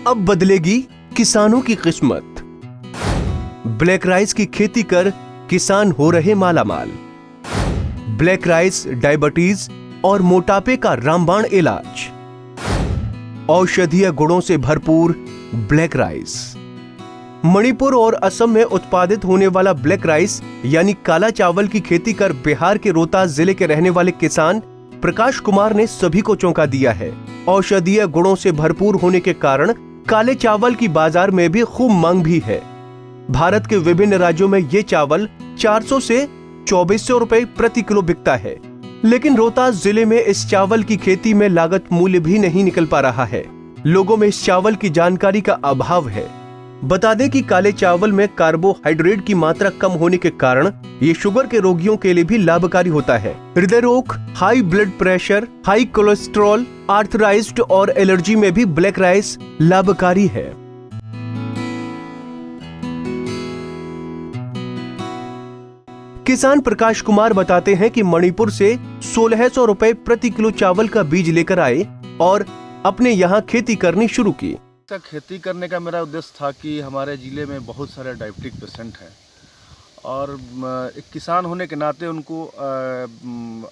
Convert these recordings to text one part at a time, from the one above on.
अब बदलेगी किसानों की किस्मत। ब्लैक राइस की खेती कर किसान हो रहे मालामाल। ब्लैक राइस डायबिटीज और मोटापे का रामबाण इलाज। औषधीय गुणों से भरपूर ब्लैक राइस। मणिपुर और असम में उत्पादित होने वाला ब्लैक राइस यानी काला चावल की खेती कर बिहार के रोहतास जिले के रहने वाले किसान प्रकाश कुमार ने सभी को चौंका दिया है। औषधीय गुणों से भरपूर होने के कारण काले चावल की बाजार में भी खूब मांग भी है। भारत के विभिन्न राज्यों में ये चावल 400 से 2400 रुपए प्रति किलो बिकता है, लेकिन रोहतास जिले में इस चावल की खेती में लागत मूल्य भी नहीं निकल पा रहा है। लोगों में इस चावल की जानकारी का अभाव है। बता दें कि काले चावल में कार्बोहाइड्रेट की मात्रा कम होने के कारण ये शुगर के रोगियों के लिए भी लाभकारी होता है। हृदय रोग, high blood pressure, high cholesterol, arthritis और एलर्जी में भी ब्लैक राइस लाभकारी है। किसान प्रकाश कुमार बताते हैं कि मणिपुर से 1600 रुपए प्रति किलो चावल का बीज लेकर आए और अपने यहाँ खेती करनी शुरू की। खेती करने का मेरा उद्देश्य था कि हमारे ज़िले में बहुत सारे डायबिटिक पेशेंट हैं और एक किसान होने के नाते उनको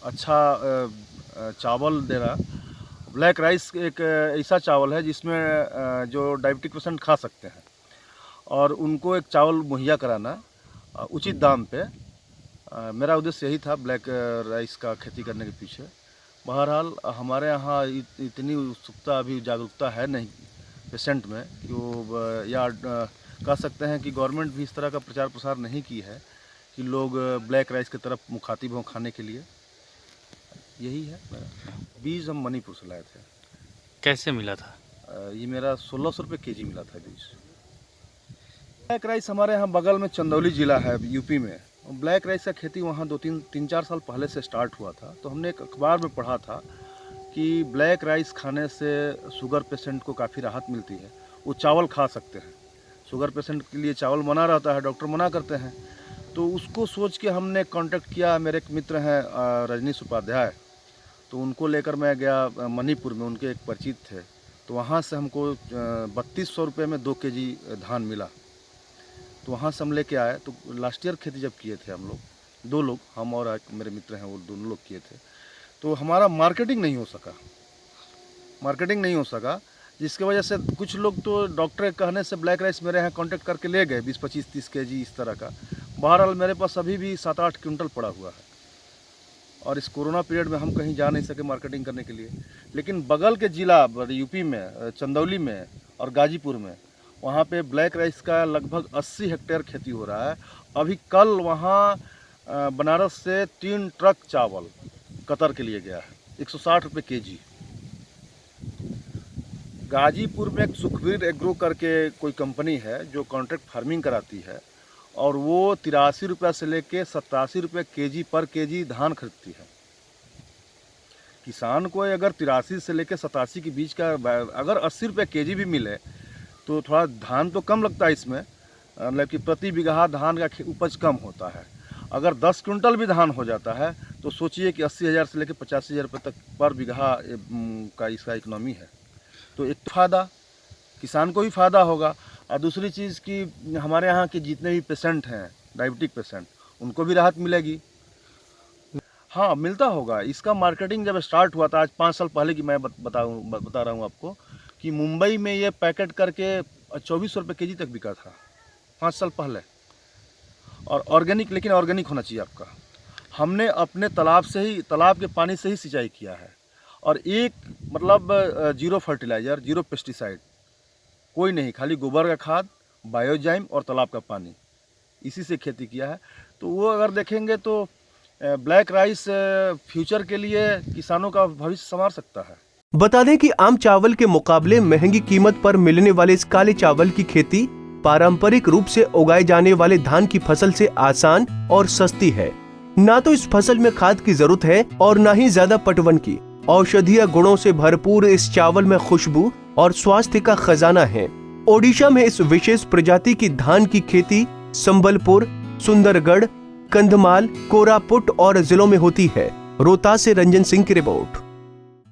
अच्छा चावल देना। ब्लैक राइस एक ऐसा चावल है जिसमें जो डायबिटिक पेशेंट खा सकते हैं और उनको एक चावल मुहैया कराना उचित दाम पे। मेरा उद्देश्य यही था ब्लैक राइस का खेती करने के पीछे। बहरहाल हमारे यहाँ इतनी उत्सुकता अभी जागरूकता है नहीं पेशेंट में कि वो या कह सकते हैं कि गवर्नमेंट भी इस तरह का प्रचार प्रसार नहीं की है कि लोग ब्लैक राइस की तरफ मुखातिब हों खाने के लिए। यही है मेरा। बीज हम मणिपुर से लाए थे। कैसे मिला था? ये मेरा 1600 रुपये केजी मिला था बीज। ब्लैक राइस हमारे यहाँ बगल में चंदौली ज़िला है यूपी में। ब्लैक राइस का खेती वहाँ 3-4 साल पहले से स्टार्ट हुआ था। तो हमने एक अखबार में पढ़ा था कि ब्लैक राइस खाने से शुगर पेशेंट को काफ़ी राहत मिलती है। वो चावल खा सकते हैं। शुगर पेशेंट के लिए चावल मना रहता है, डॉक्टर मना करते हैं। तो उसको सोच के हमने कांटेक्ट किया। मेरे एक मित्र हैं रजनीश उपाध्याय, तो उनको लेकर मैं गया मणिपुर में। उनके एक परिचित थे, तो वहाँ से हमको 3200 रुपये में 2 केजी धान मिला। तो वहाँ से हम लेके आए। तो लास्ट ईयर खेती जब किए थे हम लोग, 2 लोग, हम और मेरे मित्र हैं, वो दोनों लोग किए थे। तो हमारा मार्केटिंग नहीं हो सका, जिसकी वजह से कुछ लोग तो डॉक्टर के कहने से ब्लैक राइस मेरे यहाँ कांटेक्ट करके ले गए 20, 25, 30 केजी इस तरह का। बहरहाल मेरे पास अभी भी 7-8 क्विंटल पड़ा हुआ है और इस कोरोना पीरियड में हम कहीं जा नहीं सके मार्केटिंग करने के लिए। लेकिन बगल के ज़िला यूपी में चंदौली में और गाजीपुर में, वहाँ पे ब्लैक राइस का लगभग 80 हेक्टेयर खेती हो रहा है। अभी कल वहाँ बनारस से 3 ट्रक चावल कतर के लिए गया है, 160 रुपये केजी। गाजीपुर में एक सुखवीर एग्रो करके कोई कंपनी है जो कॉन्ट्रैक्ट फार्मिंग कराती है और वो 83 रुपये से लेके 87 रुपये केजी पर केजी धान खरीदती है। किसान को अगर 83 से लेके 87 के बीच का अगर 80 रुपये केजी भी मिले तो थोड़ा धान तो कम लगता है इसमें, मतलब कि प्रति बीघा धान का उपज कम होता है। अगर 10 क्विंटल भी धान हो जाता है तो सोचिए कि 80,000 से लेकर 85,000 रुपये तक पर बीघा का इसका इकोनॉमी है। तो एक फ़ायदा किसान को भी फ़ायदा होगा और दूसरी चीज़ कि हमारे यहाँ के जितने भी पेशेंट हैं डायबिटिक पेशेंट, उनको भी राहत मिलेगी। हाँ, मिलता होगा। इसका मार्केटिंग जब स्टार्ट हुआ था आज 5 साल पहले की मैं बता रहा हूँ आपको कि मुंबई में ये पैकेट करके 2400 रुपये केजी तक बिका था 5 साल पहले। और ऑर्गेनिक, लेकिन ऑर्गेनिक होना चाहिए आपका। हमने अपने तालाब के पानी से ही सिंचाई किया है और एक मतलब 0 फर्टिलाइज़र, 0 पेस्टिसाइड, कोई नहीं, खाली गोबर का खाद, बायोजाइम और तालाब का पानी, इसी से खेती किया है। तो वो अगर देखेंगे तो ब्लैक राइस फ्यूचर के लिए किसानों का भविष्य संवार सकता है। बता दें कि आम चावल के मुकाबले महंगी कीमत पर मिलने वाले इस काले चावल की खेती पारंपरिक रूप से उगाए जाने वाले धान की फसल से आसान और सस्ती है। ना तो इस फसल में खाद की जरूरत है और ना ही ज्यादा पटवन की। औषधीय गुणों से भरपूर इस चावल में खुशबू और स्वास्थ्य का खजाना है। ओडिशा में इस विशेष प्रजाति की धान की खेती संबलपुर, सुंदरगढ़, कंधमाल, कोरापुट और जिलों में होती है। रोहतास से रंजन सिंह की रिपोर्ट।